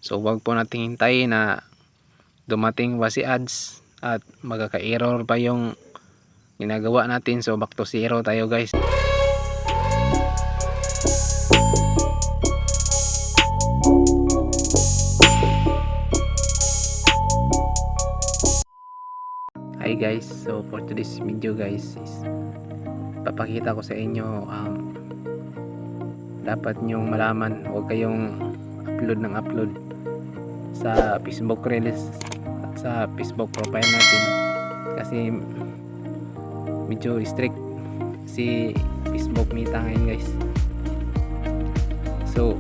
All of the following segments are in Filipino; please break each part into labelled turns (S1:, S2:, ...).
S1: So wag po nating hintayin na dumating ba si ads at magkaka-error pa yung ginagawa natin. So back to zero tayo guys. Hi guys, so for today's video guys is papakita ko sa inyo dapat nyong malaman, huwag kayong upload sa Facebook Reels at sa Facebook profile natin kasi medyo strict si Facebook Meta ngayon guys. So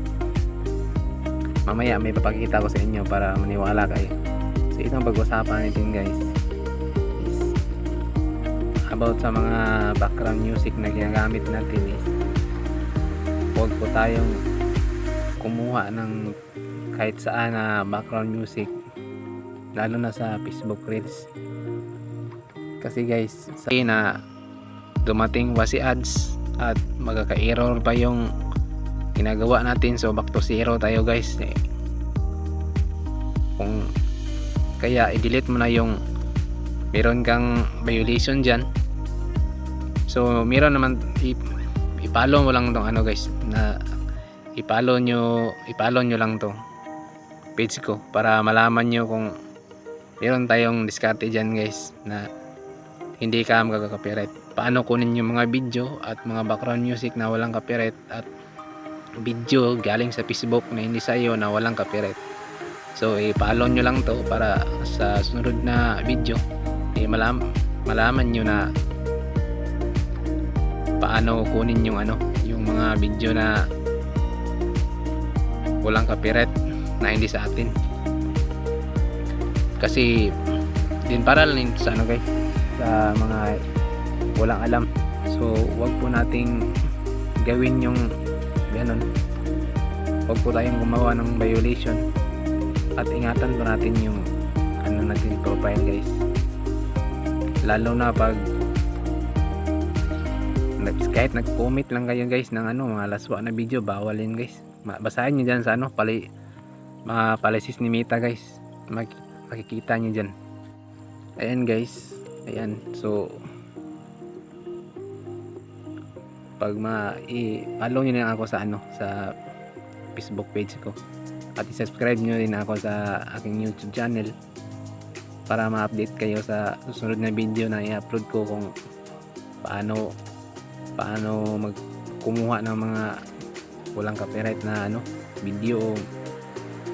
S1: mamaya may papakita ko sa inyo para maniwala kayo. So itong pag-usapan natin guys is about sa mga background music na ginagamit natin is huwag po tayong kumuha ng kahit saan na background music, lalo na sa Facebook Reels. Kasi guys, sa na dumating ba si ads at magkaka-error pa yung ginagawa natin. So back to zero tayo guys. Kung kaya i-delete mo na yung meron kang violation dyan. So meron naman i-follow mo lang tong ano guys, na i-follow nyo lang tong page ko para malaman nyo kung meron tayong diskarte dyan guys na hindi ka magkaka-copyright. Paano kunin yung mga video at mga background music na walang copyright at video galing sa Facebook na hindi sa iyo na walang copyright. So i-follow nyo lang to para sa sunod na video malaman nyo na paano kunin yung yung mga video na walang copyright na hindi sa atin. Kasi din para lang sa guys, sa mga walang alam. So wag po nating gawin yung ganun. Wag po tayong gumawa ng violation at ingatan po natin yung natin profile guys, lalo na pag kahit nag-comment lang kayo guys ng mga laswa na video, bawalin guys. Basahin nyo dyan sa mga policies ni Meta guys, makikita nyo dyan. Ayan guys, ayan. So pag i-follow nyo na ako sa sa Facebook page ko at i-subscribe nyo din ako sa aking YouTube channel para ma-update kayo sa susunod na video na i-upload ko, kung paano kumuha ng mga walang copyright na video o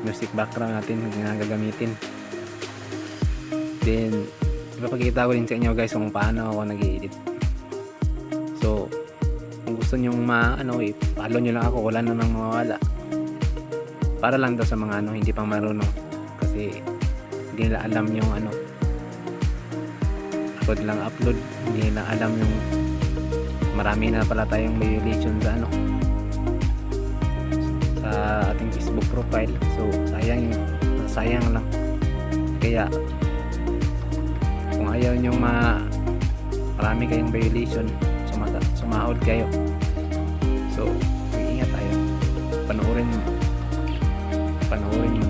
S1: music background natin na gagamitin. Then ipapakita ko din sa inyo guys kung paano ako nag-i-edit. So kung gusto nyo i-follow nyo lang ako, wala namang mawawala. Para lang daw sa mga hindi pang marunong, kasi hindi nila alam yung upload, hindi nila alam yung marami na pala tayong violation sa sa ating Facebook profile. So sayang lang. Kaya kung ayaw nyo marami kayong violation, sumahod kayo. So mag-ingat tayo, panoorin mo